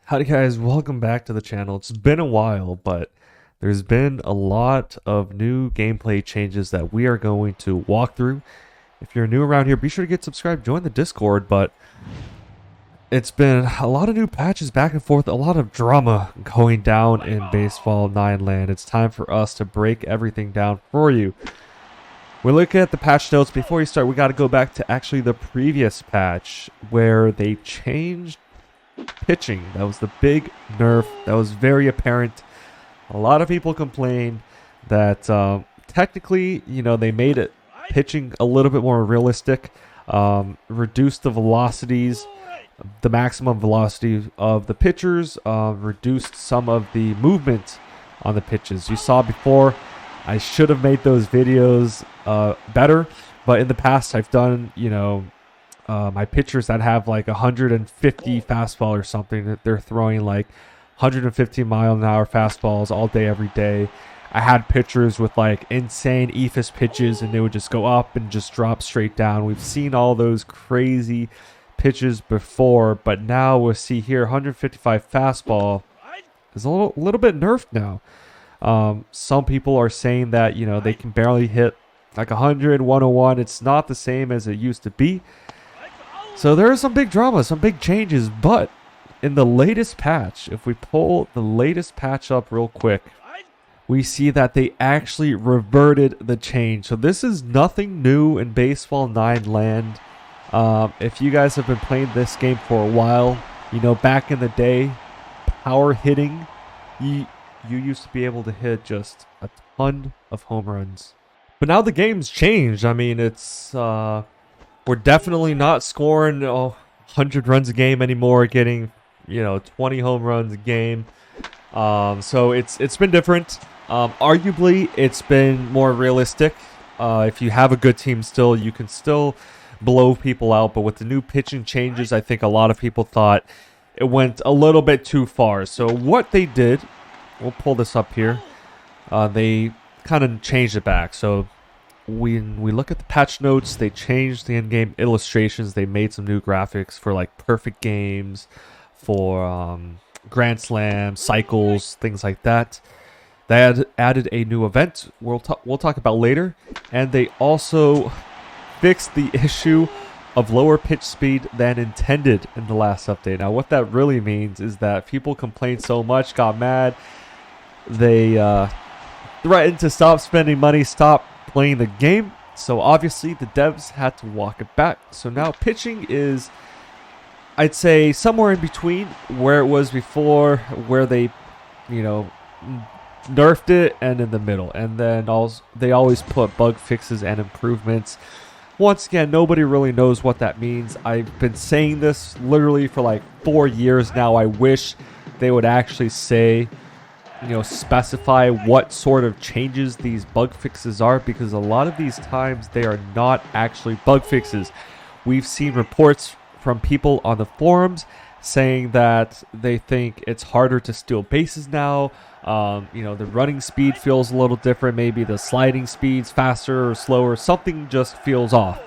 Howdy guys, welcome back to the channel. It's been a while, but there's been a lot of new gameplay changes that we are going to walk through. If you're new around here, be sure to get subscribed, join the Discord, but it's been a lot of new patches back and forth, a lot of drama going down in Baseball 9 land. It's time for us to break everything down for you. We look at the patch notes. Before we start, we got to go back to actually the previous patch where they changed pitching. That was the big nerf that was very apparent. A lot of people complained that technically, they made it pitching a little bit more realistic, reduced the velocities, the maximum velocity of the pitchers, reduced some of the movement on the pitches. You saw before, I should have made those videos better, but in the past I've done, my pitchers that have like 150 fastball or something, that they're throwing like 150-mile-an-hour fastballs all day, every day. I had pitchers with like insane eephus pitches, and they would just go up and just drop straight down. We've seen all those crazy pitches before, but now we'll see here 155 fastball is a little bit nerfed now. Some people are saying that they can barely hit like 100, 101. It's not the same as it used to be. So there are some big drama, some big changes, but in the latest patch, if we pull the latest patch up real quick, we see that they actually reverted the change. So this is nothing new in Baseball 9 land. If you guys have been playing this game for a while, back in the day, power hitting, you used to be able to hit just a ton of home runs. But now the game's changed. I mean, it's we're definitely not scoring 100 runs a game anymore, getting 20 home runs a game. So it's been different. Arguably, it's been more realistic. If you have a good team still, you can still blow people out. But with the new pitching changes, I think a lot of people thought it went a little bit too far. So what they did, we'll pull this up here. They kind of changed it back. So when we look at the patch notes, they changed the in-game illustrations. They made some new graphics for like perfect games, for grand slams, cycles, things like that. They added a new event we'll talk about later, and they also fixed the issue of lower pitch speed than intended in the last update. Now, what that really means is that people complained so much, got mad, they threatened to stop spending money, stop playing the game. So obviously the devs had to walk it back. So now pitching is, I'd say, somewhere in between where it was before, where they nerfed it, and in the middle. And then also they always put bug fixes and improvements. Once again, nobody really knows what that means. I've been saying this literally for like 4 years now. I wish they would actually say, specify what sort of changes these bug fixes are, because a lot of these times they are not actually bug fixes. We've seen reports from people on the forums saying that they think it's harder to steal bases now. The running speed feels a little different. Maybe the sliding speed's faster or slower. Something just feels off,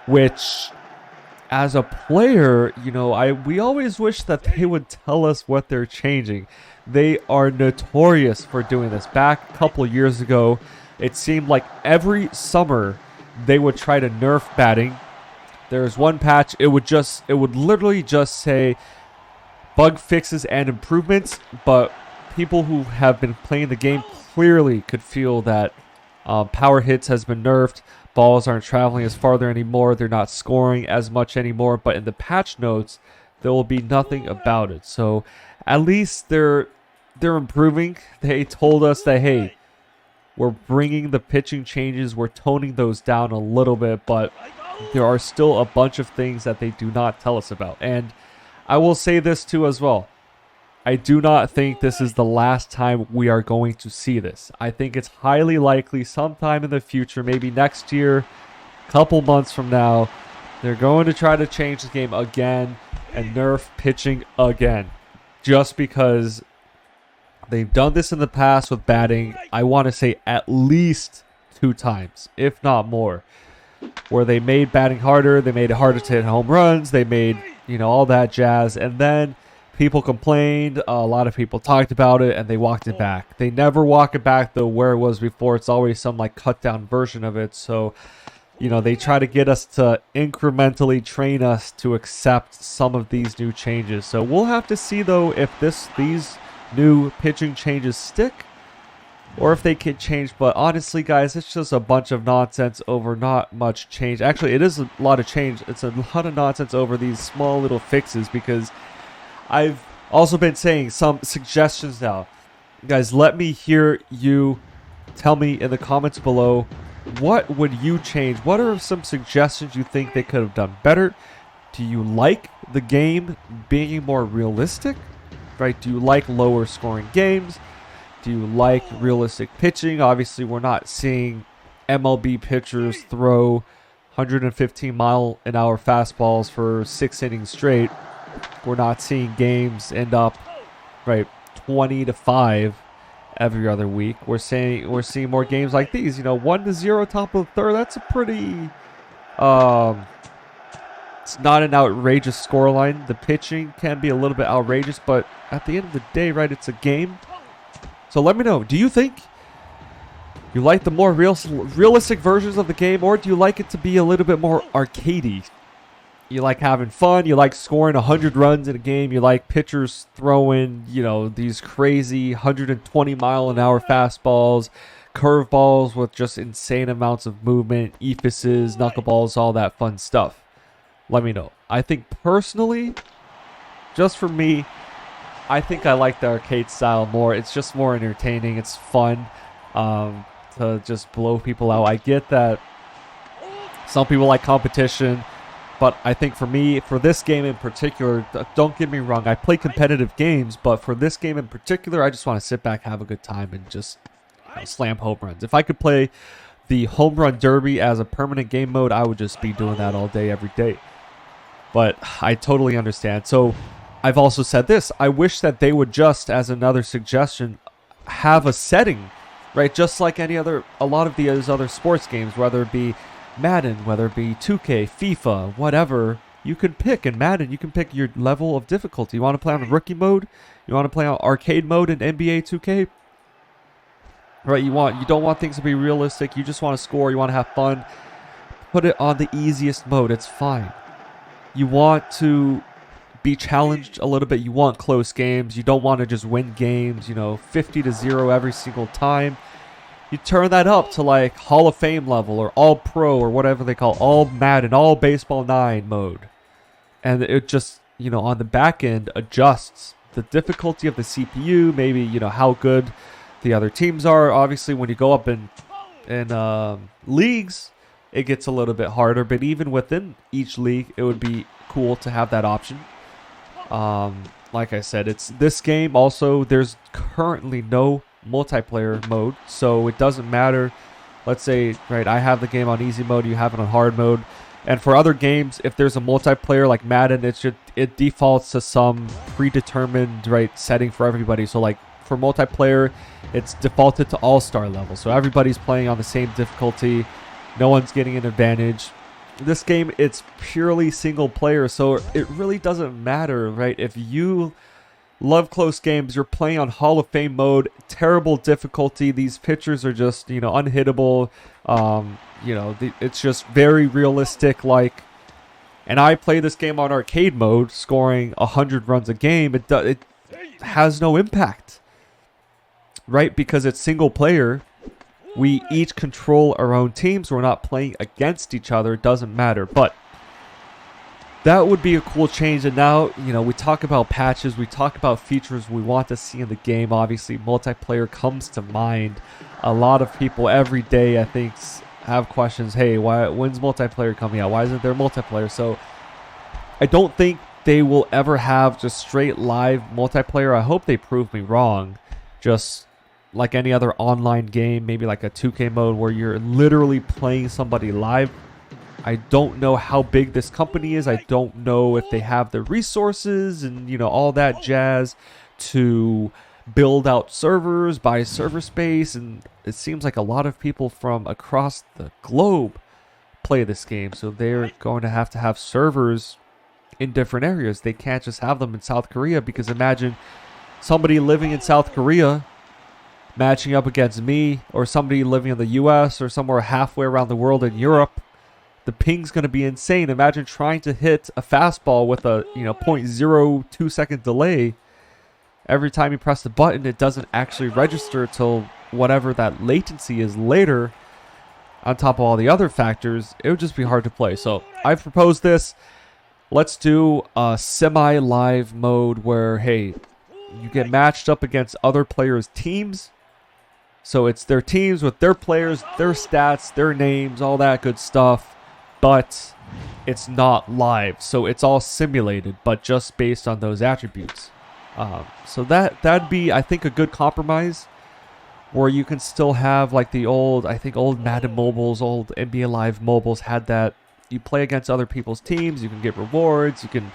which as a player, we always wish that they would tell us what they're changing. They are notorious for doing this. Back a couple years ago, it seemed like every summer they would try to nerf batting. There's one patch, it would literally just say bug fixes and improvements, but people who have been playing the game clearly could feel that power hits has been nerfed. Balls aren't traveling as farther anymore. They're not scoring as much anymore. But in the patch notes, there will be nothing about it. So at least they're improving. They told us that, hey, we're bringing the pitching changes. We're toning those down a little bit. But there are still a bunch of things that they do not tell us about. And I will say this too as well. I do not think this is the last time we are going to see this. I think it's highly likely sometime in the future, maybe next year, couple months from now, they're going to try to change the game again and nerf pitching again. Just because they've done this in the past with batting, I want to say at least 2 times, if not more, where they made batting harder, they made it harder to hit home runs, they made, all that jazz, and then People complained, a lot of people talked about it, and they walked it back. They never walk it back though where it was before. It's always some like cut down version of it. So, you know, they try to get us to incrementally train us to accept some of these new changes. So we'll have to see though if these new pitching changes stick or if they can change. But honestly, guys, it's just a bunch of nonsense over not much change. Actually, it is a lot of change. It's a lot of nonsense over these small little fixes, because I've also been saying some suggestions now. Guys, let me hear you tell me in the comments below, what would you change? What are some suggestions you think they could have done better? Do you like the game being more realistic? Right? Do you like lower scoring games? Do you like realistic pitching? Obviously, we're not seeing MLB pitchers throw 115-mile-an-hour fastballs for 6 innings straight. We're not seeing games end up, right, 20-5 every other week. We're seeing more games like these. 1-0 top of the third. That's a pretty it's not an outrageous scoreline. The pitching can be a little bit outrageous, but at the end of the day, right, it's a game. So let me know. Do you think you like the more realistic versions of the game, or do you like it to be a little bit more arcadey? You like having fun. You like scoring 100 runs in a game. You like pitchers throwing, these crazy 120-mile-an-hour fastballs, curveballs with just insane amounts of movement, ephises, knuckleballs, all that fun stuff. Let me know. I think personally, just for me, I think I like the arcade style more. It's just more entertaining. It's fun to just blow people out. I get that some people like competition. But I think for me, for this game in particular, don't get me wrong, I play competitive games, but for this game in particular, I just want to sit back, have a good time, and just slam home runs. If I could play the home run derby as a permanent game mode, I would just be doing that all day, every day. But I totally understand. So I've also said this. I wish that they would just, as another suggestion, have a setting, right? Just like a lot of these other sports games, whether it be Madden, whether it be 2K, FIFA, whatever, you can pick. In Madden, you can pick your level of difficulty. You want to play on rookie mode? You want to play on arcade mode in NBA 2K? Right, you don't want things to be realistic. You just want to score. You want to have fun. Put it on the easiest mode. It's fine. You want to be challenged a little bit. You want close games. You don't want to just win games, 50-0 every single time. You turn that up to like Hall of Fame level or All Pro or whatever they call All Madden, All Baseball 9 mode. And it just, on the back end adjusts the difficulty of the CPU, maybe, how good the other teams are. Obviously, when you go up in leagues, it gets a little bit harder. But even within each league, it would be cool to have that option. Like I said, it's this game also, there's currently no multiplayer mode, so it doesn't matter. Let's say, right, I have the game on easy mode, you have it on hard mode, and for other games, if there's a multiplayer like Madden, it defaults to some predetermined, right, setting for everybody. So like for multiplayer, it's defaulted to all-star level, so everybody's playing on the same difficulty, no one's getting an advantage. This game, it's purely single player, so it really doesn't matter, right? If you love close games, you're playing on Hall of Fame mode, terrible difficulty, these pitchers are just, unhittable, it's just very realistic, like, and I play this game on arcade mode, scoring 100 runs a game, it has no impact, right? Because it's single player, we each control our own teams, we're not playing against each other, it doesn't matter, but that would be a cool change. And now, we talk about patches, we talk about features we want to see in the game. Obviously, multiplayer comes to mind. A lot of people every day, I think, have questions. Hey, when's multiplayer coming out? Why isn't there multiplayer? So I don't think they will ever have just straight live multiplayer. I hope they prove me wrong. Just like any other online game, maybe like a 2K mode where you're literally playing somebody live. I don't know how big this company is. I don't know if they have the resources and, all that jazz to build out servers, buy server space. And it seems like a lot of people from across the globe play this game. So they're going to have servers in different areas. They can't just have them in South Korea, because imagine somebody living in South Korea matching up against me, or somebody living in the US or somewhere halfway around the world in Europe. The ping's going to be insane. Imagine trying to hit a fastball with a 0.02 second delay. Every time you press the button, it doesn't actually register till whatever that latency is later. On top of all the other factors, it would just be hard to play. So I've proposed this. Let's do a semi-live mode where, hey, you get matched up against other players' teams. So it's their teams with their players, their stats, their names, all that good stuff. But it's not live. So it's all simulated, but just based on those attributes. So that'd be, I think, a good compromise, where you can still have like the old Madden mobiles, old NBA Live mobiles had that. You play against other people's teams, you can get rewards, you can,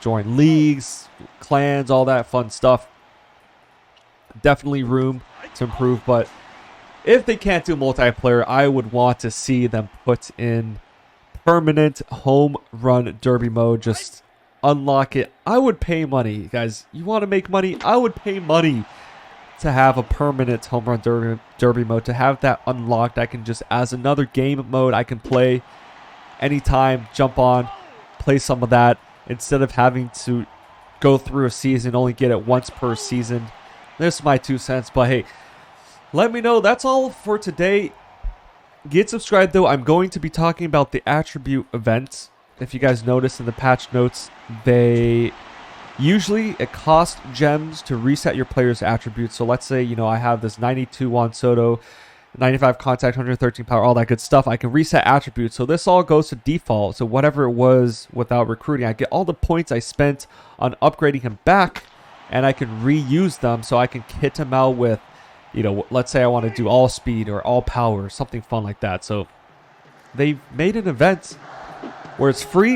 join leagues, clans, all that fun stuff. Definitely room to improve, but if they can't do multiplayer, I would want to see them put in permanent home run derby mode. Just unlock it. I would pay money, guys. You want to make money? I would pay money to have a permanent home run derby mode, to have that unlocked. I can just, as another game mode, I can play anytime, jump on, play some of that, instead of having to go through a season, only get it once per season. This is my 2 cents, but hey, let me know. That's all for today. Get subscribed, though. I'm going to be talking about the attribute events. If you guys notice in the patch notes, it costs gems to reset your player's attributes. So let's say, I have this 92 Juan Soto, 95 contact, 113 power, all that good stuff. I can reset attributes. So this all goes to default. So whatever it was without recruiting, I get all the points I spent on upgrading him back, and I can reuse them. So I can hit him out with, let's say I want to do all speed or all power, something fun like that. So they've made an event where it's free.